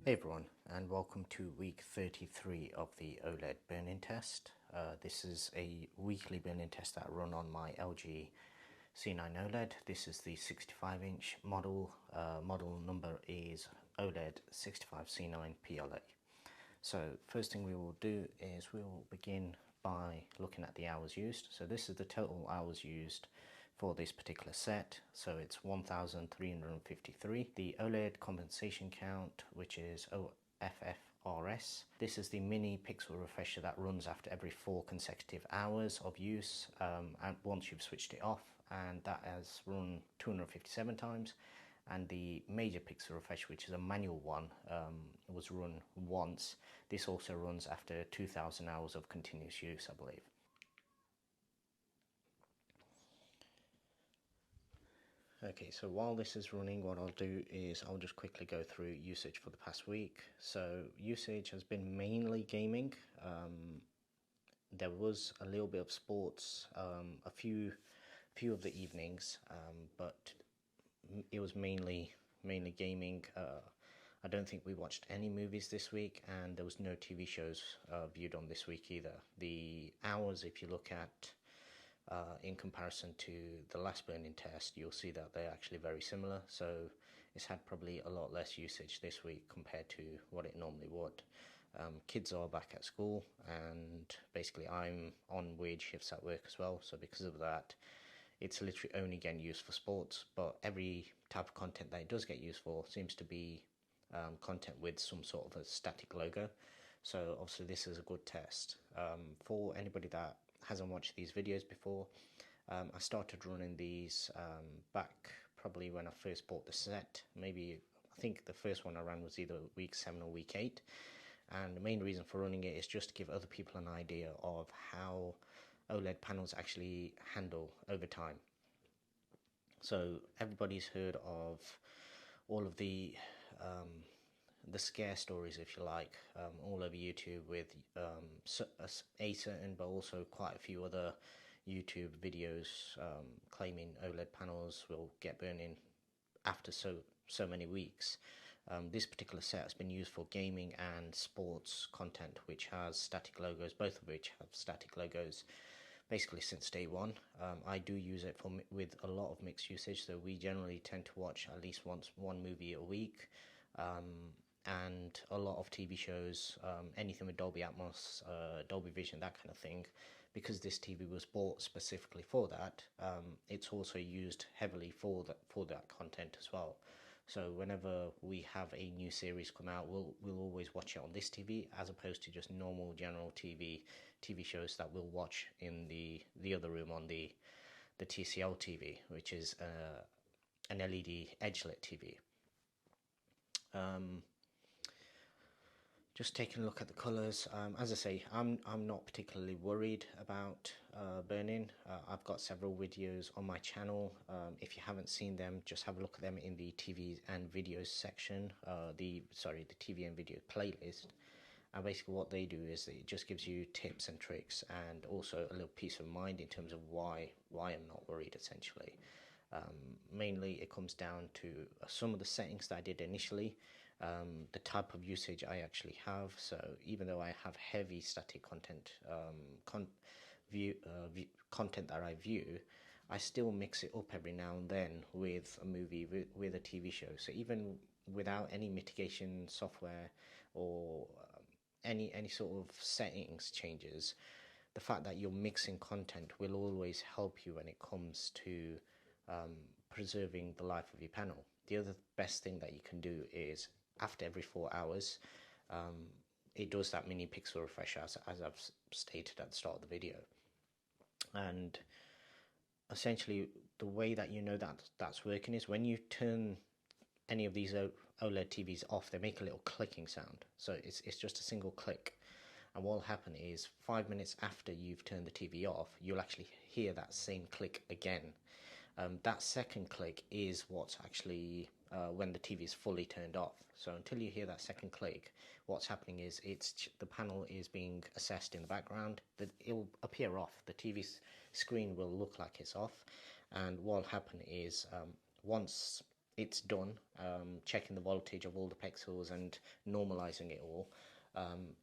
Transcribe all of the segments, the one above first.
Hey everyone, and welcome to week 33 of the OLED burn-in test. This is a weekly burn-in test that I run on my LG C9 OLED. This is the 65-inch model. Model number is OLED 65C9 PLA. So first thing we will do is we will begin by looking at the hours used. So this is the total hours used for this particular set, so it's 1353. The OLED compensation count, which is OFFRS. This is the mini pixel refresher that runs after every 4 consecutive hours of use, and once you've switched it off, and that has run 257 times. And the major pixel refresh, which is a manual one, was run once. This also runs after 2000 hours of continuous use, I believe. Okay, so while this is running, what I'll do is I'll just quickly go through usage for the past week. So usage has been mainly gaming. There was a little bit of sports, a few of the evenings, but it was mainly gaming. I don't think we watched any movies this week, and there was no TV shows viewed on this week either. The hours, if you look at in comparison to the last burn-in test, you'll see that they're actually very similar. So it's had probably a lot less usage this week compared to what it normally would. Kids are back at school, and basically I'm on weird shifts at work as well, so because of that it's literally only getting used for sports. But every type of content that it does get used for seems to be content with some sort of a static logo. So obviously this is a good test. For anybody that hasn't watched these videos before, I started running these back probably when I first bought the set. Maybe, I think the first one I ran was either week 7 or week 8, and the main reason for running it is just to give other people an idea of how OLED panels actually handle over time. So everybody's heard of all of the scare stories, if you like, all over YouTube with a certain, but also quite a few other YouTube videos claiming OLED panels will get burning after so many weeks. This particular set has been used for gaming and sports content, which has static logos, both of which have static logos basically since day one. I do use it with a lot of mixed usage, so we generally tend to watch at least one movie a week. And a lot of TV shows, anything with Dolby Atmos, Dolby Vision, that kind of thing. Because this TV was bought specifically for that, it's also used heavily for that content as well. So whenever we have a new series come out, we'll always watch it on this TV, as opposed to just normal general TV shows that we'll watch in the other room on the TCL TV, which is an LED edge-lit TV. Just taking a look at the colours, as I say, I'm not particularly worried about burn-in. I've got several videos on my channel. If you haven't seen them, just have a look at them in the TV and videos section, the TV and video playlist. And basically what they do is it just gives you tips and tricks, and also a little peace of mind in terms of why I'm not worried, essentially. Mainly it comes down to some of the settings that I did initially, the type of usage I actually have. So even though I have heavy static content content that I view, I still mix it up every now and then with a movie, with a TV show. So even without any mitigation software or any sort of settings changes, the fact that you're mixing content will always help you when it comes to preserving the life of your panel. The other best thing that you can do is after every 4 hours, it does that mini pixel refresh, as I've stated at the start of the video. And essentially the way that you know that that's working is when you turn any of these OLED TVs off, they make a little clicking sound. So it's just a single click, and what will happen is 5 minutes after you've turned the TV off, you'll actually hear that same click again. That second click is what's actually when the TV is fully turned off. So until you hear that second click, what's happening is the panel is being assessed in the background. It will appear off. The TV screen will look like it's off, and what will happen is once it's done, checking the voltage of all the pixels and normalizing it all,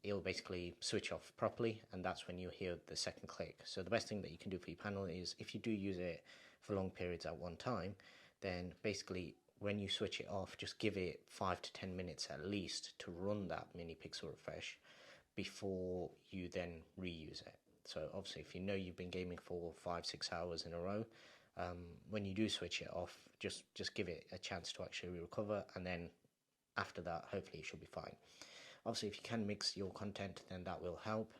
it'll basically switch off properly, and that's when you hear the second click. So the best thing that you can do for your panel is, if you do use it for long periods at one time, then basically when you switch it off, just give it 5 to 10 minutes at least to run that mini pixel refresh before you then reuse it. So obviously, if you know you've been gaming for 5-6 hours in a row, when you do switch it off, just give it a chance to actually recover, and then after that, hopefully it should be fine. Obviously, if you can mix your content, then that will help.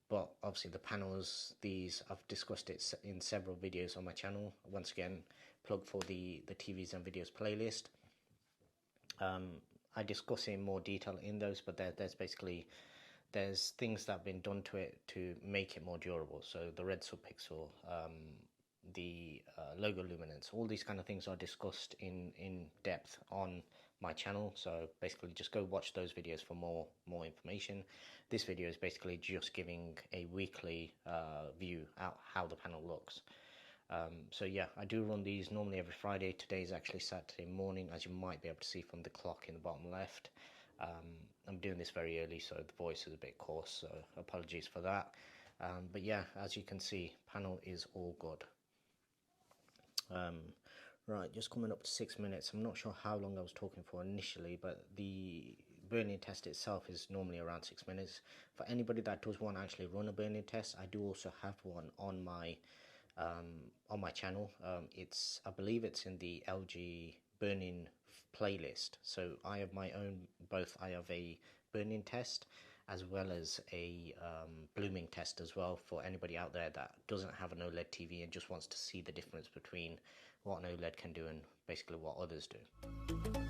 But obviously the panels, these, I've discussed it in several videos on my channel. Once again, plug for the TVs and videos playlist. I discuss in more detail in those, but there's things that have been done to it to make it more durable. So the red subpixel, the logo luminance, all these kind of things are discussed in depth on my channel. So basically just go watch those videos for more information. This video is basically just giving a weekly view at how the panel looks. So yeah, I do run these normally every Friday. Today is actually Saturday morning, as you might be able to see from the clock in the bottom left. I'm doing this very early, so the voice is a bit coarse, so apologies for that. But yeah, as you can see, panel is all good. Right, just coming up to 6 minutes. I'm not sure how long I was talking for initially, but the burn-in test itself is normally around 6 minutes. For anybody that does want to actually run a burn-in test, I do also have one on my channel. I believe it's in the LG burn-in playlist. So I have my own, I have a burn-in test as well as a blooming test as well, for anybody out there that doesn't have an OLED TV and just wants to see the difference between what an OLED can do and basically what others do.